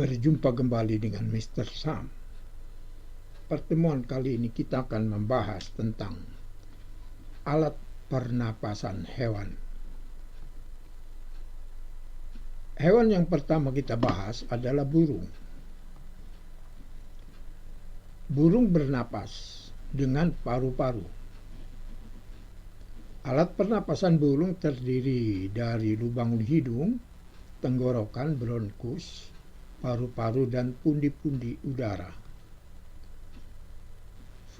Berjumpa kembali dengan Mr. Sam. Pertemuan kali ini kita akan membahas tentang alat pernapasan hewan. Hewan yang pertama kita bahas adalah burung. Burung bernapas dengan paru-paru. Alat pernapasan burung terdiri dari lubang hidung, tenggorokan, bronkus, paru-paru, dan pundi-pundi udara.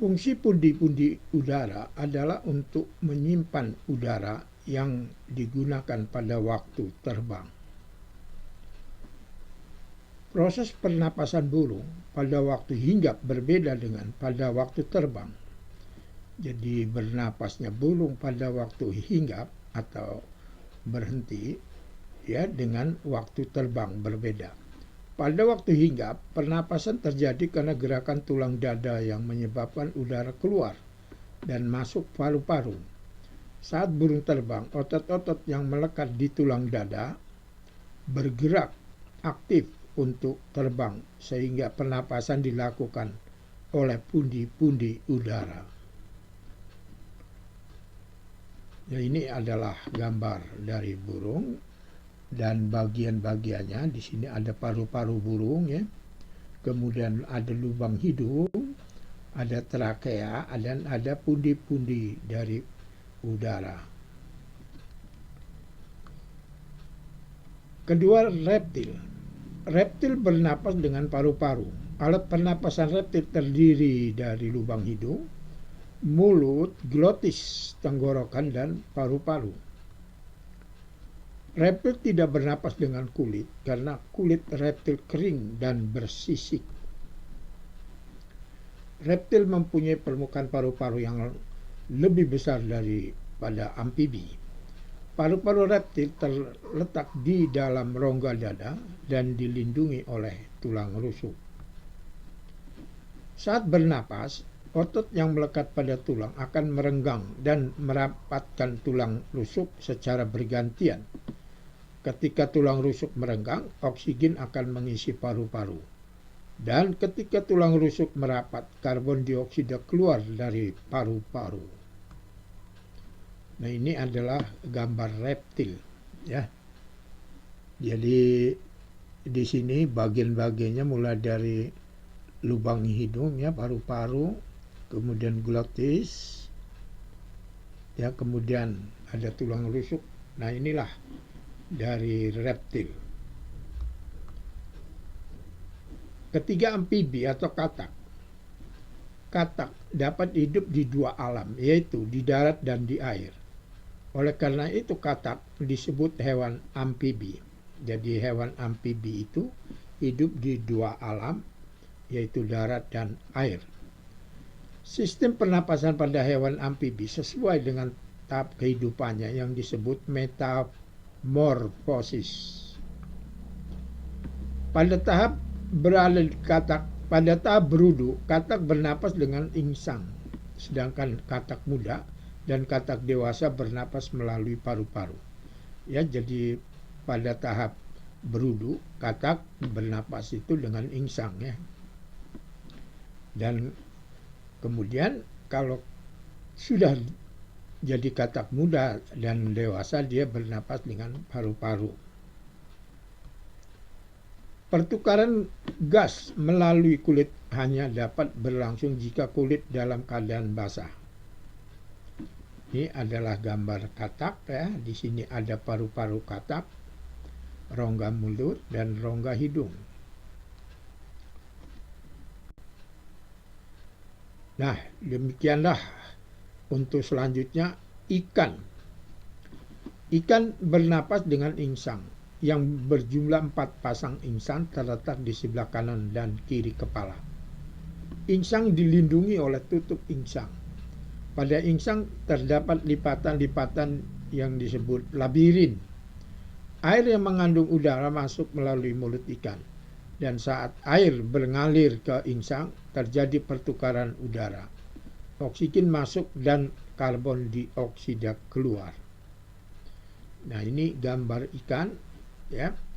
Fungsi pundi-pundi udara adalah untuk menyimpan udara yang digunakan pada waktu terbang. Proses pernapasan burung pada waktu hinggap berbeda dengan pada waktu terbang. Jadi bernapasnya burung pada waktu hinggap atau berhenti dengan waktu terbang berbeda. Pada waktu hinggap, pernapasan terjadi karena gerakan tulang dada yang menyebabkan udara keluar dan masuk paru-paru. Saat burung terbang, otot-otot yang melekat di tulang dada bergerak aktif untuk terbang sehingga pernapasan dilakukan oleh pundi-pundi udara. Ini adalah gambar dari burung dan bagian-bagiannya. Di sini ada paru-paru burung, kemudian ada lubang hidung, ada trakea, dan ada pundi-pundi dari udara. Kedua, reptil. Reptil bernapas dengan paru-paru. Alat pernapasan reptil terdiri dari lubang hidung, mulut, glotis, tenggorokan, dan paru-paru. Reptil tidak bernapas dengan kulit karena kulit reptil kering dan bersisik. Reptil mempunyai permukaan paru-paru yang lebih besar daripada amfibi. Paru-paru reptil terletak di dalam rongga dada dan dilindungi oleh tulang rusuk. Saat bernapas, otot yang melekat pada tulang akan merenggang dan merapatkan tulang rusuk secara bergantian. Ketika tulang rusuk merenggang, oksigen akan mengisi paru-paru. Dan ketika tulang rusuk merapat, karbon dioksida keluar dari paru-paru. Nah, ini adalah gambar reptil, Jadi di sini bagian-bagiannya mulai dari lubang hidung, paru-paru, kemudian glotis, kemudian ada tulang rusuk. Nah, inilah dari reptil. Ketiga, amfibi atau katak. Katak dapat hidup di dua alam, yaitu di darat dan di air. Oleh karena itu katak disebut hewan amfibi. Jadi hewan amfibi itu hidup di dua alam, yaitu darat dan air. Sistem pernapasan pada hewan amfibi sesuai dengan tahap kehidupannya yang disebut metamorfosis. Pada tahap berudu, katak bernapas dengan insang, sedangkan katak muda dan katak dewasa bernapas melalui paru-paru. Jadi pada tahap berudu, katak bernapas itu dengan insang, Dan kemudian kalau sudah jadi katak muda dan dewasa, dia bernapas dengan paru-paru. Pertukaran gas melalui kulit hanya dapat berlangsung jika kulit dalam keadaan basah. Ini adalah gambar katak, Di sini ada paru-paru katak, rongga mulut, dan rongga hidung. Nah, demikianlah untuk selanjutnya ikan. Ikan bernapas dengan insang yang berjumlah 4 pasang insang terletak di sebelah kanan dan kiri kepala. Insang dilindungi oleh tutup insang. Pada insang terdapat lipatan-lipatan yang disebut labirin. Air yang mengandung udara masuk melalui mulut ikan. Dan saat air mengalir ke insang, terjadi pertukaran udara. Oksigen masuk dan karbon dioksida keluar. Nah, ini gambar ikan,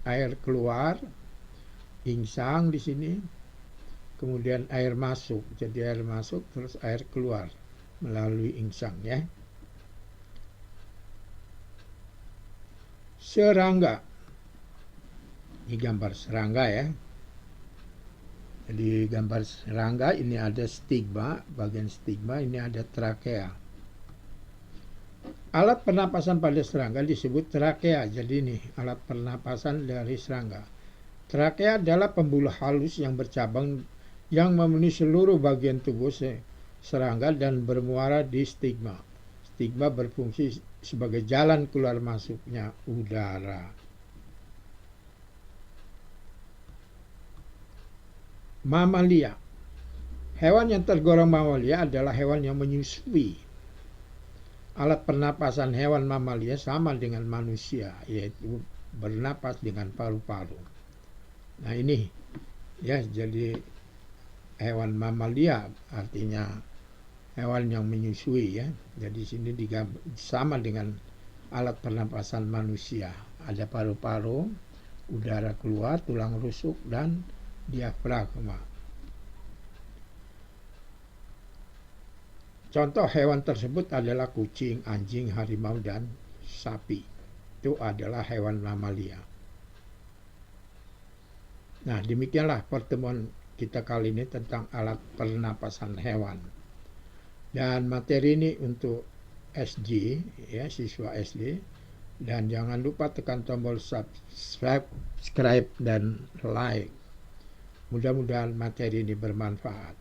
air keluar, insang di sini, kemudian air masuk. Jadi air masuk terus air keluar melalui insang ya. Serangga. Ini gambar serangga ya. Jadi gambar serangga ini ada stigma, bagian stigma ini ada trakea. Alat pernapasan pada serangga disebut trakea. Jadi ini alat pernapasan dari serangga. Trakea adalah pembuluh halus yang bercabang yang memenuhi seluruh bagian tubuh serangga dan bermuara di stigma. Stigma berfungsi sebagai jalan keluar masuknya udara. Mamalia. Hewan yang tergolong mamalia adalah hewan yang menyusui. Alat pernapasan hewan mamalia sama dengan manusia, yaitu bernapas dengan paru-paru. Nah ini ya, jadi hewan mamalia artinya hewan yang menyusui ya. Jadi sini sama dengan alat pernapasan manusia. Ada paru-paru, udara keluar, tulang rusuk dan diafragma. Contoh hewan tersebut adalah kucing, anjing, harimau, dan sapi. Itu adalah hewan mamalia. Nah, demikianlah pertemuan kita kali ini tentang alat pernapasan hewan. Dan materi ini untuk SD, ya, siswa SD. Dan jangan lupa tekan tombol subscribe dan like. Mudah-mudahan materi ini bermanfaat.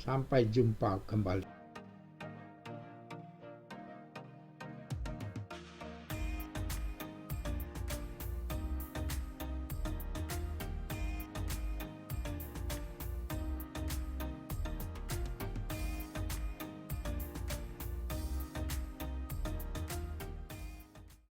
Sampai jumpa kembali.